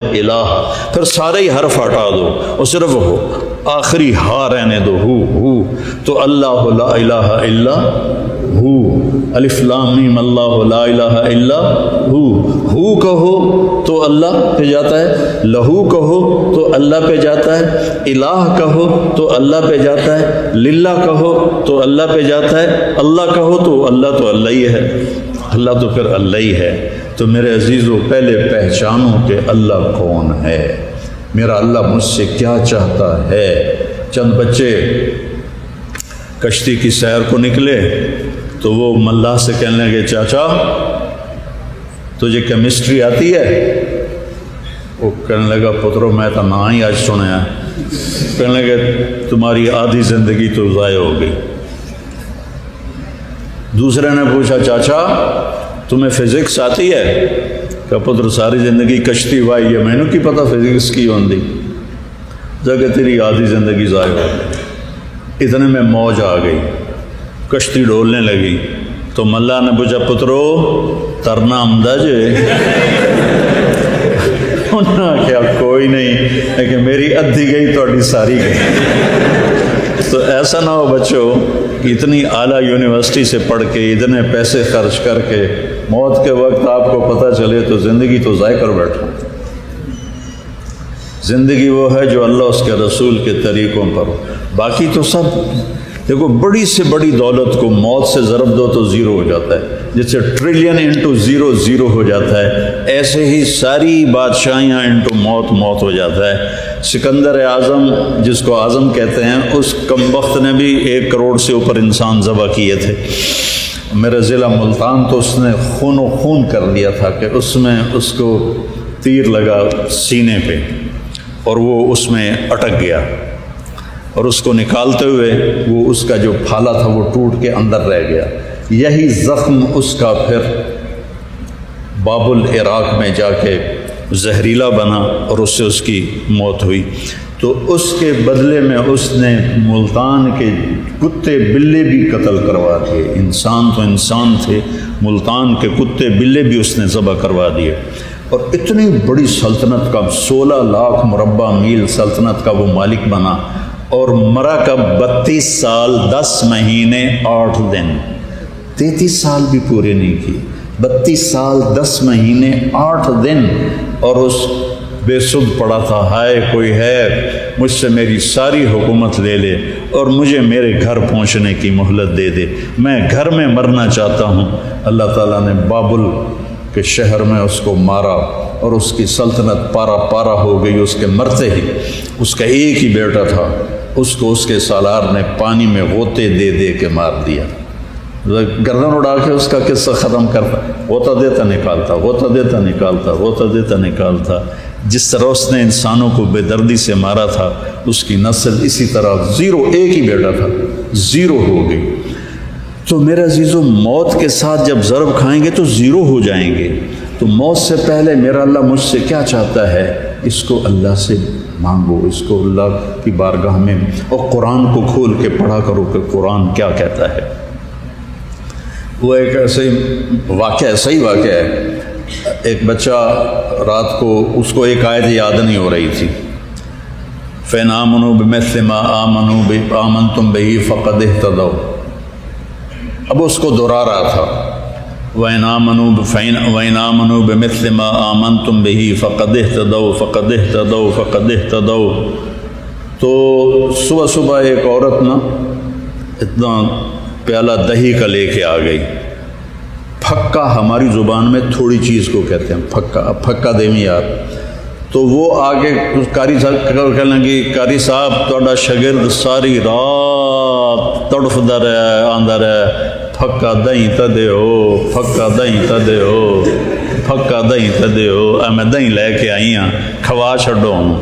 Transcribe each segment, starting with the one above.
الہ، پھر سارے ہی حرف ہٹا دو اور صرف ہو آخری ہا رہنے دو، ہو تو اللہ لا الہ الا ہو، الف لام میم اللہ لا الہ الا ہو کہو تو اللہ پہ جاتا ہے، لہو کہو تو اللہ پہ جاتا ہے، الہ کہو تو اللہ پہ جاتا ہے، للہ کہو تو اللہ پہ جاتا ہے، اللہ کہو تو اللہ ہی ہے، اللہ تو پھر اللہ ہی ہے۔ تو میرے عزیزو پہلے پہچانو کہ اللہ کون ہے، میرا اللہ مجھ سے کیا چاہتا ہے۔ چند بچے کشتی کی سیر کو نکلے تو وہ ملاح سے کہنے لگے چاچا تجھے کیمسٹری آتی ہے؟ وہ کہنے لگا پترو میں تو نہ ہی آج سنیا۔ کہنے لگے تمہاری آدھی زندگی تو ضائع ہو گئی۔ دوسرے نے پوچھا چاچا تمہیں فزکس آتی ہے؟ کہ پتر ساری زندگی کشتی وائی ہے، میں نے کی پتا فزکس کی ہوندی، جگہ تیری آدھی زندگی ضائع ہو گئی۔ اتنے میں موج آ گئی، کشتی ڈولنے لگی تو ملا نے پوچھا پترو ترنا آمدہ جے؟ انہوں نے کہا کوئی نہیں، لیکن میری ادھی گئی تو ساری گئی۔ تو ایسا نہ ہو بچوں کہ اتنی اعلیٰ یونیورسٹی سے پڑھ کے اتنے پیسے خرچ کر کے موت کے وقت آپ کو پتہ چلے تو زندگی تو ضائع کر بیٹھا۔ زندگی وہ ہے جو اللہ اس کے رسول کے طریقوں پر ہو، باقی تو سب دیکھو بڑی سے بڑی دولت کو موت سے ضرب دو تو زیرو ہو جاتا ہے، جس سے ٹریلین انٹو زیرو زیرو ہو جاتا ہے، ایسے ہی ساری بادشاہیاں انٹو موت موت ہو جاتا ہے۔ سکندر اعظم جس کو اعظم کہتے ہیں، اس کم وقت نے بھی 1 کروڑ سے اوپر انسان ذبح کیے تھے۔ میرے ضلع ملتان تو اس نے خون و خون کر دیا تھا کہ اس میں اس کو تیر لگا سینے پہ اور وہ اس میں اٹک گیا، اور اس کو نکالتے ہوئے وہ اس کا جو پھالا تھا وہ ٹوٹ کے اندر رہ گیا۔ یہی زخم اس کا پھر باب العراق میں جا کے زہریلا بنا اور اس سے اس کی موت ہوئی۔ تو اس کے بدلے میں اس نے ملتان کے کتے بلے بھی قتل کروا دیے۔ انسان تو انسان تھے، ملتان کے کتے بلے بھی اس نے ذبح کروا دیے، اور اتنی بڑی سلطنت کا 16 لاکھ مربع میل سلطنت کا وہ مالک بنا، اور مرا کب 32 سال 10 مہینے 8 دن، 33 سال بھی پورے نہیں کی، 32 سال 10 مہینے 8 دن، اور اس بے سدھ پڑا تھا ہائے کوئی ہے مجھ سے میری ساری حکومت لے لے اور مجھے میرے گھر پہنچنے کی مہلت دے دے، میں گھر میں مرنا چاہتا ہوں۔ اللہ تعالیٰ نے بابل کے شہر میں اس کو مارا، اور اس کی سلطنت پارا پارا ہو گئی۔ اس کے مرتے ہی اس کا ایک ہی بیٹا تھا، اس کو اس کے سالار نے پانی میں غوطے دے دے کے مار دیا، گردن اڑا کے اس کا قصہ ختم کرتا، غوطہ دیتا نکالتا، غوطہ دیتا نکالتا، غوطہ دیتا نکالتا۔ جس طرح اس نے انسانوں کو بے دردی سے مارا تھا، اس کی نسل اسی طرح زیرو، ایک ہی بیٹا تھا، زیرو ہو گئی۔ تو میرے عزیزو موت کے ساتھ جب ضرب کھائیں گے تو زیرو ہو جائیں گے۔ تو موت سے پہلے میرا اللہ مجھ سے کیا چاہتا ہے، اس کو اللہ سے مانگو، اس کو اللہ کی بارگاہ میں، اور قرآن کو کھول کے پڑھا کرو کہ قرآن کیا کہتا ہے۔ وہ ایک ایسے واقعہ، صحیح واقعہ ہے، ایک بچہ رات کو اس کو ایک آیت یاد نہیں ہو رہی تھی، فَإِنْ آمَنُوا بِمِثْلِ مَا آمَنْتُمْ بِهِ فَقَدِ اهْتَدَوْا۔ اب اس کو دہرا رہا تھا، وَإِنْ آمَنُوا بِمِثْلِ مَا آمَنْتُمْ بِهِ فَقَدِ اهْتَدَوْا فَقَدِ اهْتَدَوْا فَقَدِ اهْتَدَوْا۔ تو صبح صبح ایک عورت نا اتنا پیالہ دہی کا لے کے آ گئی۔ پھکا ہماری زبان میں تھوڑی چیز کو کہتے ہیں پھکا، اب پھکا دے میں یار۔ تو وہ آگے قاری صاحب کہنے لگی، قاری صاحب تھوڑا شاگرد ساری رات تڑفدا رہا آندا رہا، پھکا دہی تدے ہو، پھکا دہی تدے ہو، پھکا دہی تدے ہو، میں دہی لے کے آئی ہاں، کھوا چھڈو ہوں۔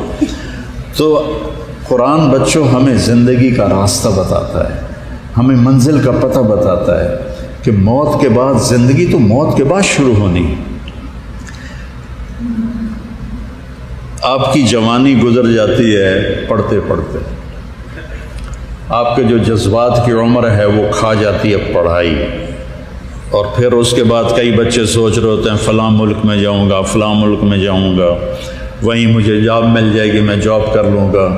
تو قرآن بچوں ہمیں زندگی کا راستہ بتاتا ہے، ہمیں منزل کا پتہ بتاتا ہے کہ موت کے بعد زندگی تو موت کے بعد شروع ہونی۔ آپ کی جوانی گزر جاتی ہے پڑھتے پڑھتے، آپ کے جو جذبات کی عمر ہے وہ کھا جاتی ہے پڑھائی، اور پھر اس کے بعد کئی بچے سوچ رہے ہوتے ہیں فلاں ملک میں جاؤں گا، فلاں ملک میں جاؤں گا، وہیں مجھے جاب مل جائے گی، میں جاب کر لوں گا۔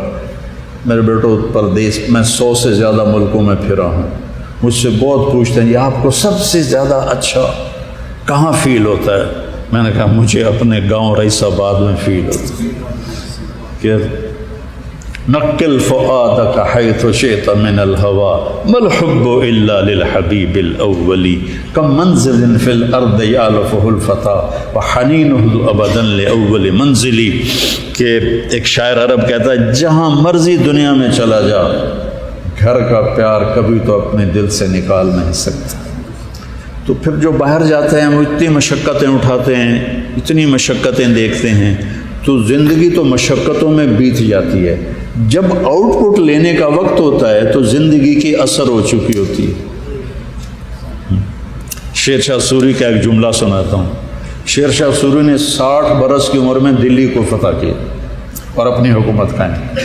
میرے بیٹو پردیس میں 100 سے زیادہ ملکوں میں پھرا ہوں، مجھ سے بہت پوچھتے ہیں یہ آپ کو سب سے زیادہ اچھا کہاں فیل ہوتا ہے؟ میں نے کہا مجھے اپنے گاؤں رئیس آباد میں فیل ہوتا ہے کہ نقل فؤادک حیث شئت من الہوى ما الحب الا للحبیب الاولی کم منزل فی الارض یالفہ الفتى وحنینہ ابدا لاول منزلی، کہ ایک شاعر عرب کہتا ہے جہاں مرضی دنیا میں چلا جا گھر کا پیار کبھی تو اپنے دل سے نکال نہیں سکتا۔ تو پھر جو باہر جاتے ہیں وہ اتنی مشقتیں اٹھاتے ہیں، اتنی مشقتیں دیکھتے ہیں، تو زندگی تو مشقتوں میں بیت جاتی ہے۔ جب آؤٹ پٹ لینے کا وقت ہوتا ہے تو زندگی کی اثر ہو چکی ہوتی ہے۔ شیر شاہ سوری کا ایک جملہ سناتا ہوں۔ شیر شاہ سوری نے 60 برس کی عمر میں دلی کو فتح کیا اور اپنی حکومت قائم کی،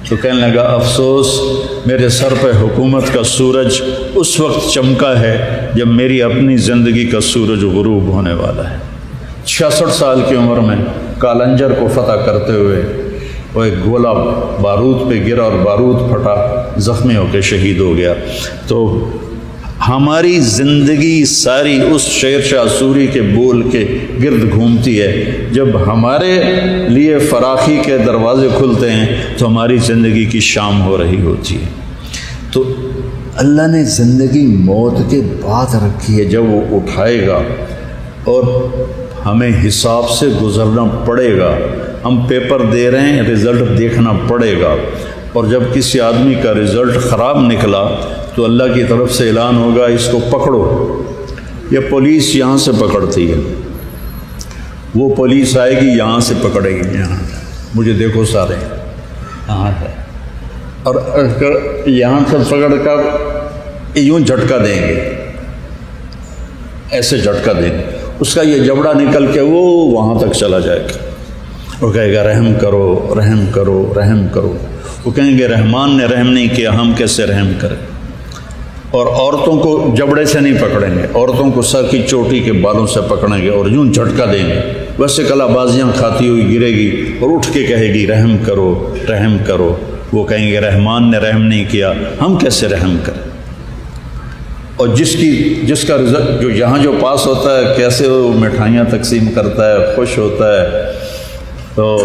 تو کہنے لگا افسوس میرے سر پہ حکومت کا سورج اس وقت چمکا ہے جب میری اپنی زندگی کا سورج غروب ہونے والا ہے۔ 66 سال کی عمر میں کالنجر کو فتح کرتے ہوئے وہ ایک گولہ بارود پہ گرا اور بارود پھٹا، زخمی ہو کے شہید ہو گیا۔ تو ہماری زندگی ساری اس شیر شاہ سوری کے بول کے گرد گھومتی ہے۔ جب ہمارے لیے فراخی کے دروازے کھلتے ہیں تو ہماری زندگی کی شام ہو رہی ہوتی ہے۔ تو اللہ نے زندگی موت کے بعد رکھی ہے، جب وہ اٹھائے گا اور ہمیں حساب سے گزرنا پڑے گا۔ ہم پیپر دے رہے ہیں، رزلٹ دیکھنا پڑے گا، اور جب کسی آدمی کا رزلٹ خراب نکلا تو اللہ کی طرف سے اعلان ہوگا اس کو پکڑو۔ یہ پولیس یہاں سے پکڑتی ہے، وہ پولیس آئے گی یہاں سے پکڑے گی، یہاں مجھے دیکھو سارے یہاں ہے، اور یہاں سے پکڑ کر یوں جھٹکا دیں گے، ایسے جھٹکا دیں گے، اس کا یہ جبڑا نکل کے وہ وہاں تک چلا جائے گا۔ وہ کہے گا رحم کرو رحم کرو رحم کرو۔ وہ کہیں گے رحمان نے رحم نہیں کیا، ہم کیسے رحم کریں؟ اور عورتوں کو جبڑے سے نہیں پکڑیں گے، عورتوں کو سر کی چوٹی کے بالوں سے پکڑیں گے اور یوں جھٹکا دیں گے، ویسے کلا بازیاں کھاتی ہوئی گرے گی اور اٹھ کے کہے گی رحم کرو رحم کرو۔ وہ کہیں گے رحمان نے رحم نہیں کیا، ہم کیسے رحم کریں؟ اور جس کا رزق جو یہاں جو پاس ہوتا ہے کیسے وہ مٹھائیاں تقسیم کرتا ہے، خوش ہوتا ہے، تو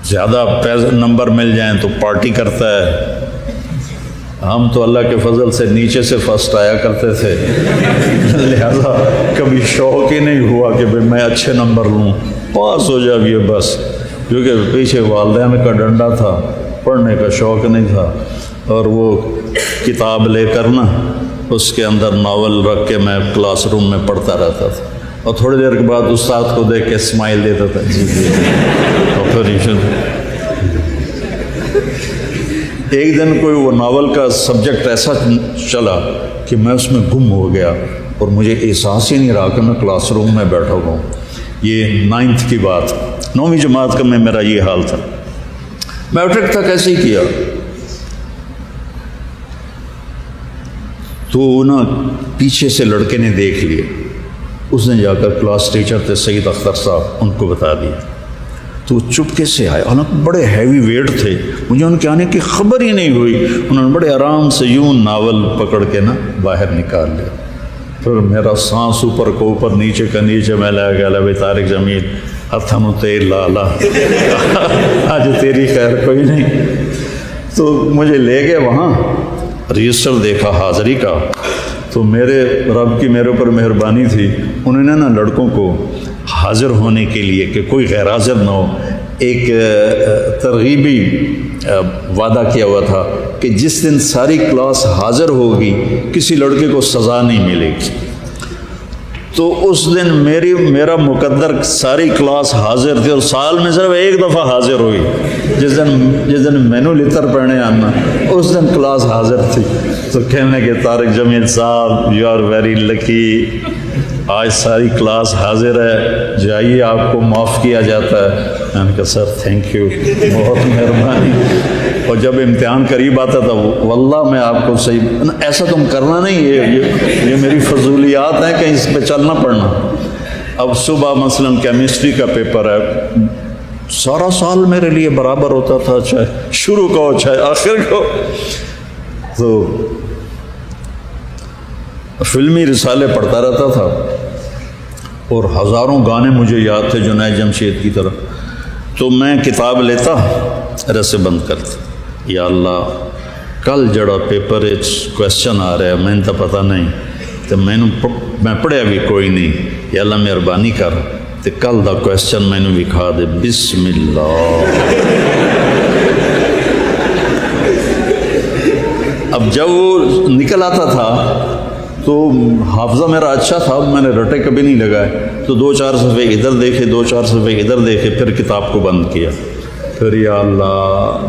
زیادہ نمبر مل جائیں تو پارٹی کرتا ہے۔ ہم تو اللہ کے فضل سے نیچے سے فرسٹ آیا کرتے تھے، لہذا کبھی شوق ہی نہیں ہوا کہ بھئی میں اچھے نمبر لوں، پاس ہو جائے بس، کیونکہ پیچھے والدین کا ڈنڈا تھا، پڑھنے کا شوق نہیں تھا، اور وہ کتاب لے کر نا اس کے اندر ناول رکھ کے میں کلاس روم میں پڑھتا رہتا تھا، اور تھوڑی دیر کے بعد استاد کو دیکھ کے اسمائل دیتا تھا، جی جی، اور پھر ایک دن کوئی وہ ناول کا سبجیکٹ ایسا چلا کہ میں اس میں گم ہو گیا اور مجھے احساس ہی نہیں رہا کہ میں کلاس روم میں بیٹھا ہوا ہوں۔ یہ 9th کی بات، 9ویں جماعت کا میں میرا یہ حال تھا، میٹرک تک ایسے ہی کیا۔ تو نا پیچھے سے لڑکے نے دیکھ لیے، اس نے جا کر کلاس ٹیچر تھے سید اختر صاحب، ان کو بتا دیا، تو چپکے سے آئے، حالانکہ بڑے ہیوی ویٹ تھے، مجھے ان کے آنے کی خبر ہی نہیں ہوئی، انہوں نے بڑے آرام سے یوں ناول پکڑ کے نا باہر نکال لیا۔ پھر میرا سانس اوپر کو اوپر نیچے کا نیچے، میں لگا گیا بھائی طارق جمیل ہتھنو تیل لالا آج تیری خیر کوئی نہیں۔ تو مجھے لے گئے وہاں، رجسٹر دیکھا حاضری کا، تو میرے رب کی میرے اوپر مہربانی تھی، انہوں نے نا لڑکوں کو حاضر ہونے کے لیے کہ کوئی غیر حاضر نہ ہو، ایک ترغیبی وعدہ کیا ہوا تھا کہ جس دن ساری کلاس حاضر ہوگی کسی لڑکے کو سزا نہیں ملے گی۔ تو اس دن میرا مقدر ساری کلاس حاضر تھی، اور سال میں صرف ایک دفعہ حاضر ہوئی، جس دن مینو لتر پڑھنے آنا، اس دن کلاس حاضر تھی۔ تو کہنے کہ طارق جمیل صاحب یو آر ویری لکی، آج ساری کلاس حاضر ہے، جائیے آپ کو معاف کیا جاتا ہے۔ میں نے کہا سر تھینک یو، بہت مہربانی۔ اور جب امتحان قریب آتا تھا، واللہ میں آپ کو صحیح ایسا تم کرنا نہیں، یہ میری فضولیات ہیں، کہیں اس پہ چلنا پڑنا۔ اب صبح مثلاً کیمسٹری کا پیپر ہے، سارا سال میرے لیے برابر ہوتا تھا، چاہے شروع کا ہو چاہے آخر کا ہو۔ تو فلمی رسالے پڑھتا رہتا تھا اور ہزاروں گانے مجھے یاد تھے جنید جمشید کی طرح۔ تو میں کتاب لیتا رسے بند کرتا، یا اللہ کل جڑا پیپر کوشچن آ رہا ہے میں تو پتہ نہیں تو میں پڑھیا بھی کوئی نہیں، یا اللہ مہربانی کر تو کل دا کوشچن میں نے وکھا دے۔ بسم اللہ۔ اب جب وہ نکل آتا تھا تو حافظہ میرا اچھا تھا، میں نے رٹے کبھی نہیں لگائے، تو 2-4 صفحے ادھر دیکھے 2-4 صفحے ادھر دیکھے، پھر کتاب کو بند کیا، پھر یا اللہ